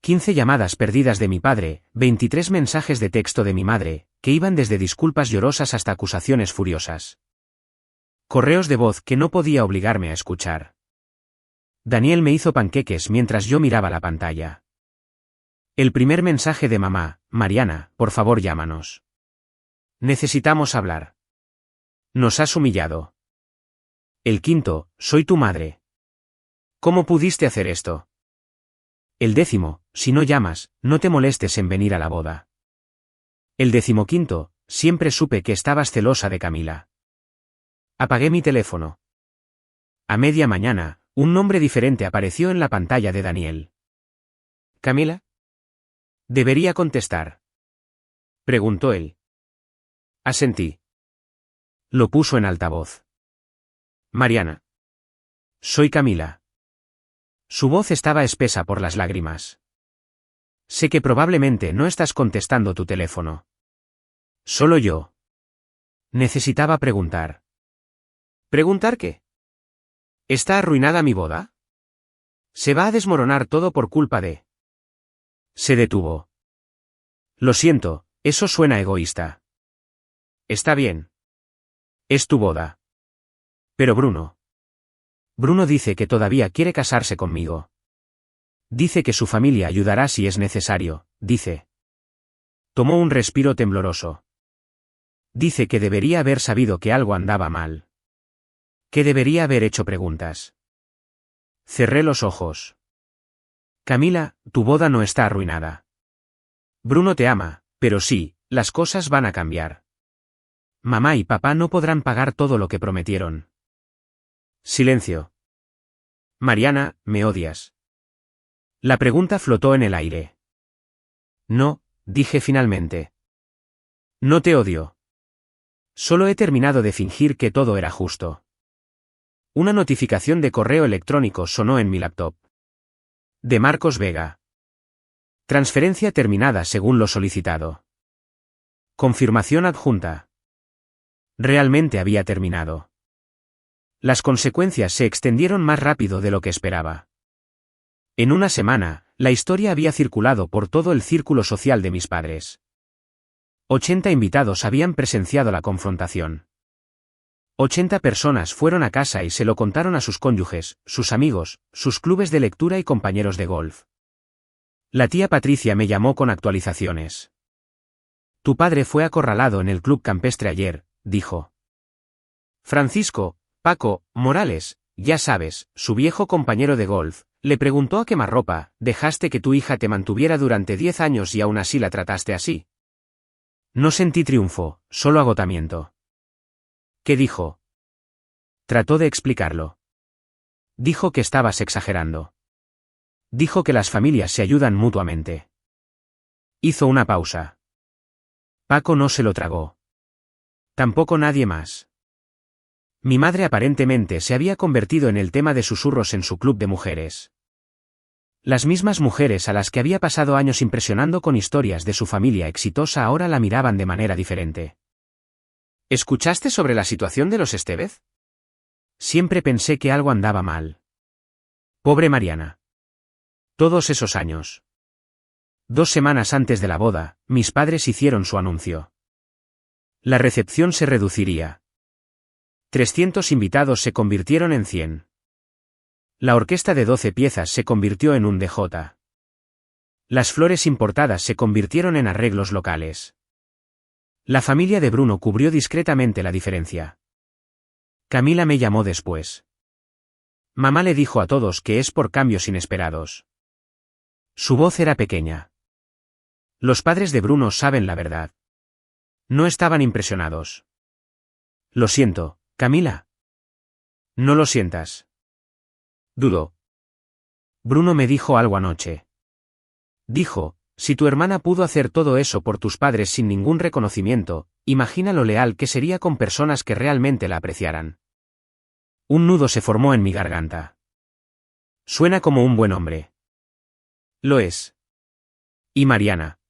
15 llamadas perdidas de mi padre, 23 mensajes de texto de mi madre, que iban desde disculpas llorosas hasta acusaciones furiosas. Correos de voz que no podía obligarme a escuchar. Daniel me hizo panqueques mientras yo miraba la pantalla. El primer mensaje de mamá: Mariana, por favor llámanos. Necesitamos hablar. Nos has humillado. El quinto: soy tu madre. ¿Cómo pudiste hacer esto? El 10: si no llamas, no te molestes en venir a la boda. El 15: siempre supe que estabas celosa de Camila. Apagué mi teléfono. A media mañana, un nombre diferente apareció en la pantalla de Daniel. ¿Camila? ¿Debería contestar?, preguntó él. Asentí. Lo puso en altavoz. Mariana. Soy Camila. Su voz estaba espesa por las lágrimas. Sé que probablemente no estás contestando tu teléfono. Solo yo. Necesitaba preguntar. ¿Preguntar qué? ¿Está arruinada mi boda? ¿Se va a desmoronar todo por culpa de...? Se detuvo. Lo siento, eso suena egoísta. Está bien. Es tu boda. Pero Bruno. Bruno dice que todavía quiere casarse conmigo. Dice que su familia ayudará si es necesario, dice. Tomó un respiro tembloroso. Dice que debería haber sabido que algo andaba mal. Que debería haber hecho preguntas. Cerré los ojos. Camila, tu boda no está arruinada. Bruno te ama, pero sí, las cosas van a cambiar. Mamá y papá no podrán pagar todo lo que prometieron. Silencio. Mariana, ¿me odias? La pregunta flotó en el aire. No, dije finalmente. No te odio. Solo he terminado de fingir que todo era justo. Una notificación de correo electrónico sonó en mi laptop. De Marcos Vega. Transferencia terminada según lo solicitado. Confirmación adjunta. Realmente había terminado. Las consecuencias se extendieron más rápido de lo que esperaba. En una semana, la historia había circulado por todo el círculo social de mis padres. 80 invitados habían presenciado la confrontación. 80 personas fueron a casa y se lo contaron a sus cónyuges, sus amigos, sus clubes de lectura y compañeros de golf. La tía Patricia me llamó con actualizaciones. Tu padre fue acorralado en el club campestre ayer, dijo. Francisco, Paco, Morales, ya sabes, su viejo compañero de golf, le preguntó a quemarropa: ¿dejaste que tu hija te mantuviera durante 10 años y aún así la trataste así? No sentí triunfo, solo agotamiento. ¿Qué dijo? Trató de explicarlo. Dijo que estabas exagerando. Dijo que las familias se ayudan mutuamente. Hizo una pausa. Paco no se lo tragó. Tampoco nadie más. Mi madre aparentemente se había convertido en el tema de susurros en su club de mujeres. Las mismas mujeres a las que había pasado años impresionando con historias de su familia exitosa ahora la miraban de manera diferente. ¿Escuchaste sobre la situación de los Estevez? Siempre pensé que algo andaba mal. Pobre Mariana. Todos esos años. 2 semanas antes de la boda, mis padres hicieron su anuncio. La recepción se reduciría. 300 invitados se convirtieron en 100. La orquesta de 12 piezas se convirtió en un DJ. Las flores importadas se convirtieron en arreglos locales. La familia de Bruno cubrió discretamente la diferencia. Camila me llamó después. Mamá le dijo a todos que es por cambios inesperados. Su voz era pequeña. Los padres de Bruno saben la verdad. No estaban impresionados. Lo siento, Camila. No lo sientas. Dudo. Bruno me dijo algo anoche. Dijo, si tu hermana pudo hacer todo eso por tus padres sin ningún reconocimiento, imagina lo leal que sería con personas que realmente la apreciaran. Un nudo se formó en mi garganta. Suena como un buen hombre. Lo es. ¿Y Mariana?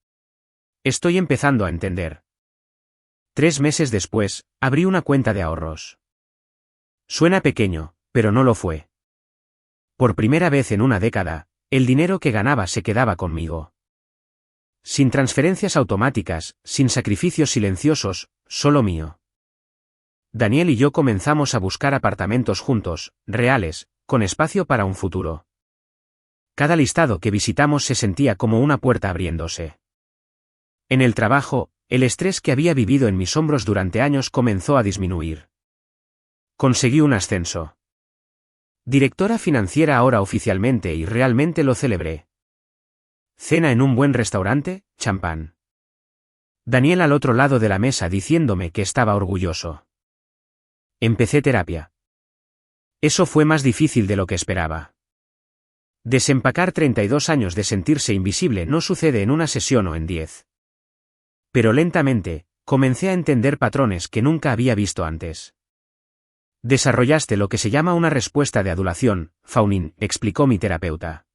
Estoy empezando a entender. 3 meses después, abrí una cuenta de ahorros. Suena pequeño, pero no lo fue. Por primera vez en una década, el dinero que ganaba se quedaba conmigo. Sin transferencias automáticas, sin sacrificios silenciosos, solo mío. Daniel y yo comenzamos a buscar apartamentos juntos, reales, con espacio para un futuro. Cada listado que visitamos se sentía como una puerta abriéndose. En el trabajo, el estrés que había vivido en mis hombros durante años comenzó a disminuir. Conseguí un ascenso. Directora financiera ahora oficialmente y realmente lo celebré. Cena en un buen restaurante, champán. Daniel al otro lado de la mesa diciéndome que estaba orgulloso. Empecé terapia. Eso fue más difícil de lo que esperaba. Desempacar 32 años de sentirse invisible no sucede en una sesión o en 10. Pero lentamente, comencé a entender patrones que nunca había visto antes. Desarrollaste lo que se llama una respuesta de adulación, Faunin, explicó mi terapeuta.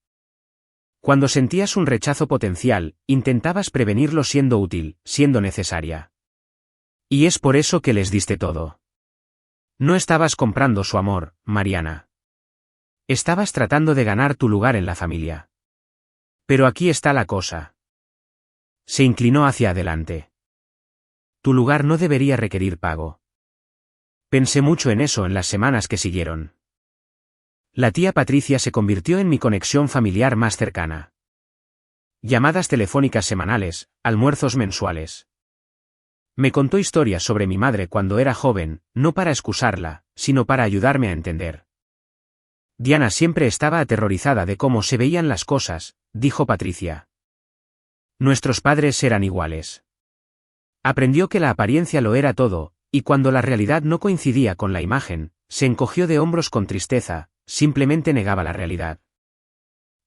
Cuando sentías un rechazo potencial, intentabas prevenirlo siendo útil, siendo necesaria. Y es por eso que les diste todo. No estabas comprando su amor, Mariana. Estabas tratando de ganar tu lugar en la familia. Pero aquí está la cosa. Se inclinó hacia adelante. Tu lugar no debería requerir pago. Pensé mucho en eso en las semanas que siguieron. La tía Patricia se convirtió en mi conexión familiar más cercana. Llamadas telefónicas semanales, almuerzos mensuales. Me contó historias sobre mi madre cuando era joven, no para excusarla, sino para ayudarme a entender. Diana siempre estaba aterrorizada de cómo se veían las cosas, dijo Patricia. Nuestros padres eran iguales. Aprendió que la apariencia lo era todo, y cuando la realidad no coincidía con la imagen, se encogió de hombros con tristeza, simplemente negaba la realidad.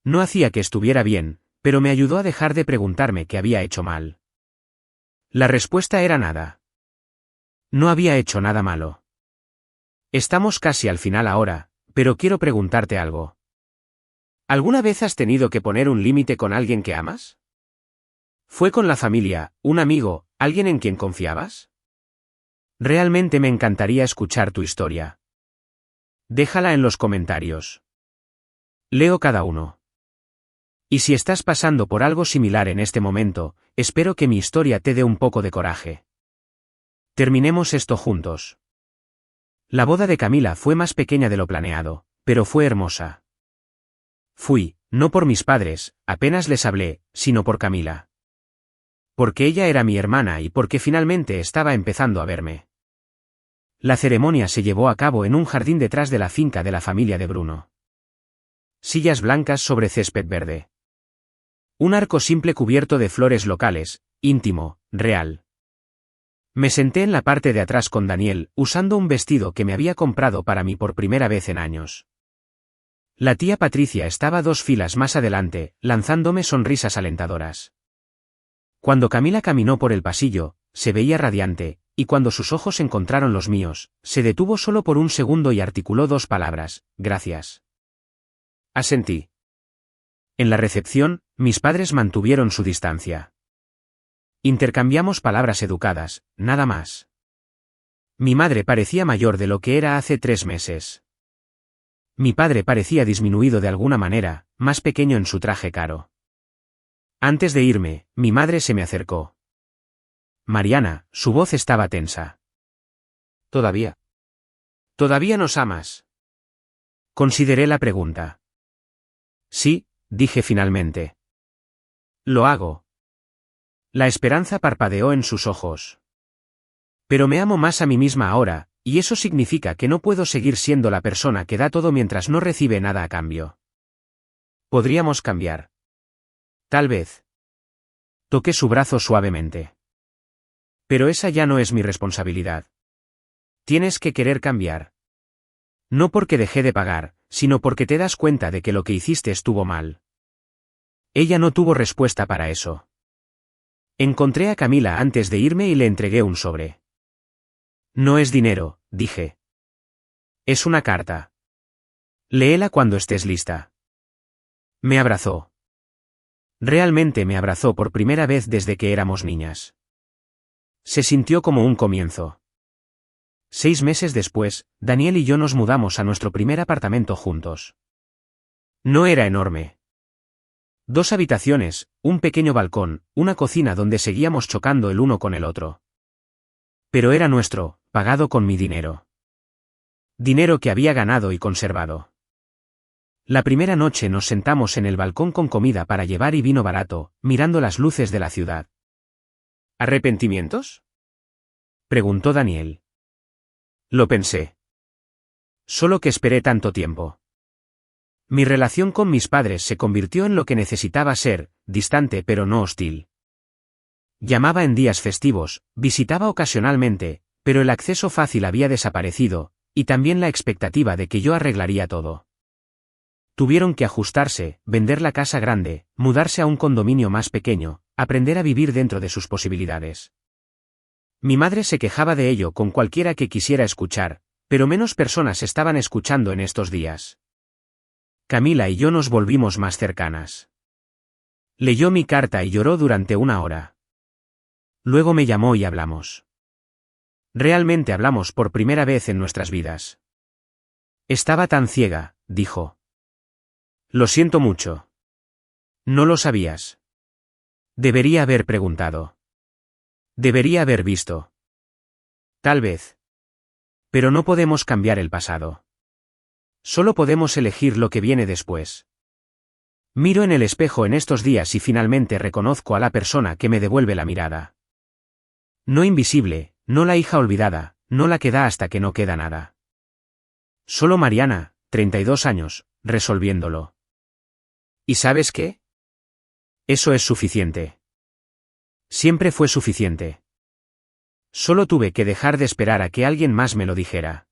No hacía que estuviera bien, pero me ayudó a dejar de preguntarme qué había hecho mal. La respuesta era nada. No había hecho nada malo. Estamos casi al final ahora, pero quiero preguntarte algo. ¿Alguna vez has tenido que poner un límite con alguien que amas? ¿Fue con la familia, un amigo, alguien en quien confiabas? Realmente me encantaría escuchar tu historia. Déjala en los comentarios. Leo cada uno. Y si estás pasando por algo similar en este momento, espero que mi historia te dé un poco de coraje. Terminemos esto juntos. La boda de Camila fue más pequeña de lo planeado, pero fue hermosa. Fui, no por mis padres, apenas les hablé, sino por Camila. Porque ella era mi hermana y porque finalmente estaba empezando a verme. La ceremonia se llevó a cabo en un jardín detrás de la finca de la familia de Bruno. Sillas blancas sobre césped verde. Un arco simple cubierto de flores locales, íntimo, real. Me senté en la parte de atrás con Daniel, usando un vestido que me había comprado para mí por primera vez en años. La tía Patricia estaba 2 filas más adelante, lanzándome sonrisas alentadoras. Cuando Camila caminó por el pasillo, se veía radiante, y cuando sus ojos encontraron los míos, se detuvo solo por un segundo y articuló dos palabras: gracias. Asentí. En la recepción, mis padres mantuvieron su distancia. Intercambiamos palabras educadas, nada más. Mi madre parecía mayor de lo que era hace 3 meses. Mi padre parecía disminuido de alguna manera, más pequeño en su traje caro. Antes de irme, mi madre se me acercó. Mariana, su voz estaba tensa. ¿Todavía? ¿Todavía nos amas? Consideré la pregunta. Sí, dije finalmente. Lo hago. La esperanza parpadeó en sus ojos. Pero me amo más a mí misma ahora, y eso significa que no puedo seguir siendo la persona que da todo mientras no recibe nada a cambio. Podríamos cambiar. Tal vez. Toqué su brazo suavemente. Pero esa ya no es mi responsabilidad. Tienes que querer cambiar. No porque dejé de pagar, sino porque te das cuenta de que lo que hiciste estuvo mal. Ella no tuvo respuesta para eso. Encontré a Camila antes de irme y le entregué un sobre. No es dinero, dije. Es una carta. Léela cuando estés lista. Me abrazó. Realmente me abrazó por primera vez desde que éramos niñas. Se sintió como un comienzo. 6 meses después, Daniel y yo nos mudamos a nuestro primer apartamento juntos. No era enorme. 2 habitaciones, un pequeño balcón, una cocina donde seguíamos chocando el uno con el otro. Pero era nuestro, pagado con mi dinero. Dinero que había ganado y conservado. La primera noche nos sentamos en el balcón con comida para llevar y vino barato, mirando las luces de la ciudad. ¿Arrepentimientos? Preguntó Daniel. Lo pensé. Solo que esperé tanto tiempo. Mi relación con mis padres se convirtió en lo que necesitaba ser, distante pero no hostil. Llamaba en días festivos, visitaba ocasionalmente, pero el acceso fácil había desaparecido, y también la expectativa de que yo arreglaría todo. Tuvieron que ajustarse, vender la casa grande, mudarse a un condominio más pequeño, aprender a vivir dentro de sus posibilidades. Mi madre se quejaba de ello con cualquiera que quisiera escuchar, pero menos personas estaban escuchando en estos días. Camila y yo nos volvimos más cercanas. Leyó mi carta y lloró durante 1 hora. Luego me llamó y hablamos. Realmente hablamos por primera vez en nuestras vidas. Estaba tan ciega, dijo. Lo siento mucho. No lo sabías. Debería haber preguntado. Debería haber visto. Tal vez. Pero no podemos cambiar el pasado. Solo podemos elegir lo que viene después. Miro en el espejo en estos días y finalmente reconozco a la persona que me devuelve la mirada. No invisible, no la hija olvidada, no la que da hasta que no queda nada. Solo Mariana, 32 años, resolviéndolo. ¿Y sabes qué? Eso es suficiente. Siempre fue suficiente. Solo tuve que dejar de esperar a que alguien más me lo dijera.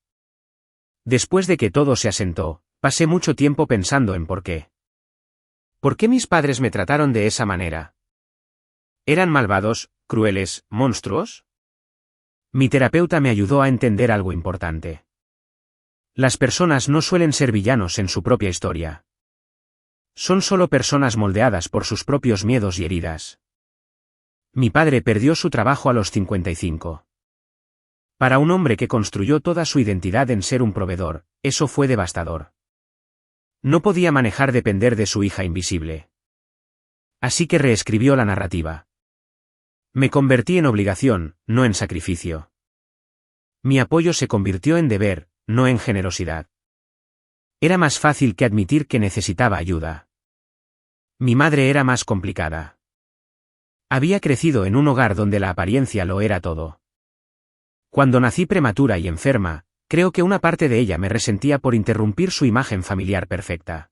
Después de que todo se asentó, pasé mucho tiempo pensando en por qué. ¿Por qué mis padres me trataron de esa manera? ¿Eran malvados, crueles, monstruos? Mi terapeuta me ayudó a entender algo importante. Las personas no suelen ser villanos en su propia historia. Son solo personas moldeadas por sus propios miedos y heridas. Mi padre perdió su trabajo a los 55. Para un hombre que construyó toda su identidad en ser un proveedor, eso fue devastador. No podía manejar depender de su hija invisible. Así que reescribió la narrativa. Me convertí en obligación, no en sacrificio. Mi apoyo se convirtió en deber, no en generosidad. Era más fácil que admitir que necesitaba ayuda. Mi madre era más complicada. Había crecido en un hogar donde la apariencia lo era todo. Cuando nací prematura y enferma, creo que una parte de ella me resentía por interrumpir su imagen familiar perfecta.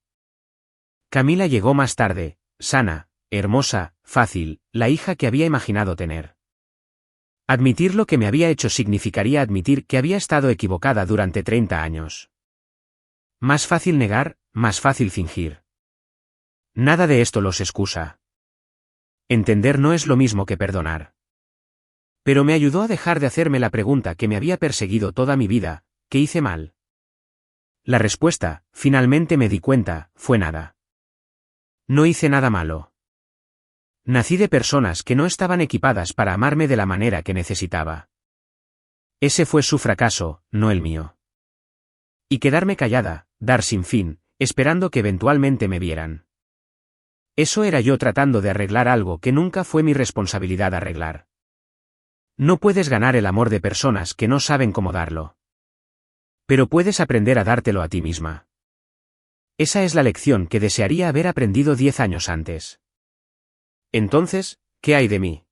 Camila llegó más tarde, sana, hermosa, fácil, la hija que había imaginado tener. Admitir lo que me había hecho significaría admitir que había estado equivocada durante 30 años. Más fácil negar, más fácil fingir. Nada de esto los excusa. Entender no es lo mismo que perdonar. Pero me ayudó a dejar de hacerme la pregunta que me había perseguido toda mi vida: ¿qué hice mal? La respuesta, finalmente me di cuenta, fue nada. No hice nada malo. Nací de personas que no estaban equipadas para amarme de la manera que necesitaba. Ese fue su fracaso, no el mío. Y quedarme callada, dar sin fin, esperando que eventualmente me vieran. Eso era yo tratando de arreglar algo que nunca fue mi responsabilidad arreglar. No puedes ganar el amor de personas que no saben cómo darlo. Pero puedes aprender a dártelo a ti misma. Esa es la lección que desearía haber aprendido 10 años antes. Entonces, ¿qué hay de mí?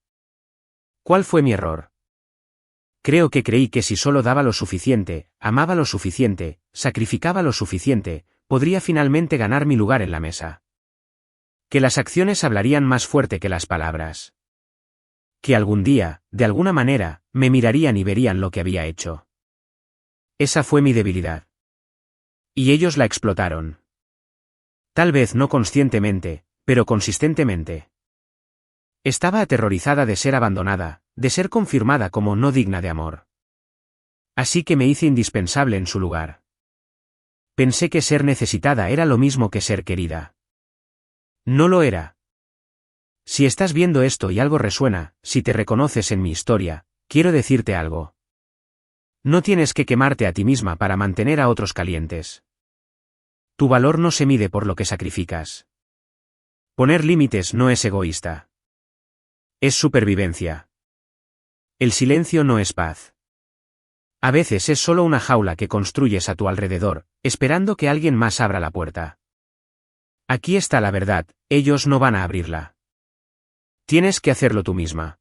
¿Cuál fue mi error? Creo que creí que si solo daba lo suficiente, amaba lo suficiente, sacrificaba lo suficiente, podría finalmente ganar mi lugar en la mesa. Que las acciones hablarían más fuerte que las palabras. Que algún día, de alguna manera, me mirarían y verían lo que había hecho. Esa fue mi debilidad. Y ellos la explotaron. Tal vez no conscientemente, pero consistentemente. Estaba aterrorizada de ser abandonada, de ser confirmada como no digna de amor. Así que me hice indispensable en su lugar. Pensé que ser necesitada era lo mismo que ser querida. No lo era. Si estás viendo esto y algo resuena, si te reconoces en mi historia, quiero decirte algo. No tienes que quemarte a ti misma para mantener a otros calientes. Tu valor no se mide por lo que sacrificas. Poner límites no es egoísta. Es supervivencia. El silencio no es paz. A veces es solo una jaula que construyes a tu alrededor, esperando que alguien más abra la puerta. Aquí está la verdad, ellos no van a abrirla. Tienes que hacerlo tú misma.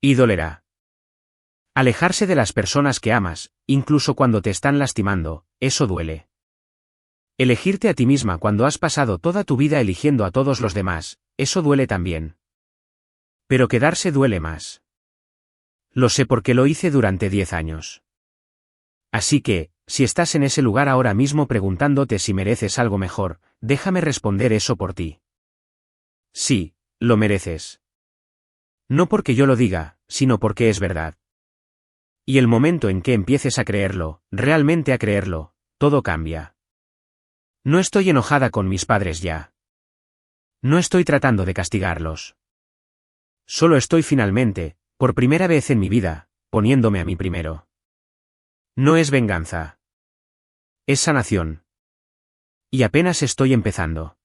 Y dolerá. Alejarse de las personas que amas, incluso cuando te están lastimando, eso duele. Elegirte a ti misma cuando has pasado toda tu vida eligiendo a todos los demás, eso duele también. Pero quedarse duele más. Lo sé porque lo hice durante 10 años. Así que, si estás en ese lugar ahora mismo preguntándote si mereces algo mejor, déjame responder eso por ti. Sí, lo mereces. No porque yo lo diga, sino porque es verdad. Y el momento en que empieces a creerlo, realmente a creerlo, todo cambia. No estoy enojada con mis padres ya. No estoy tratando de castigarlos. Solo estoy finalmente, por primera vez en mi vida, poniéndome a mí primero. No es venganza. Es sanación. Y apenas estoy empezando.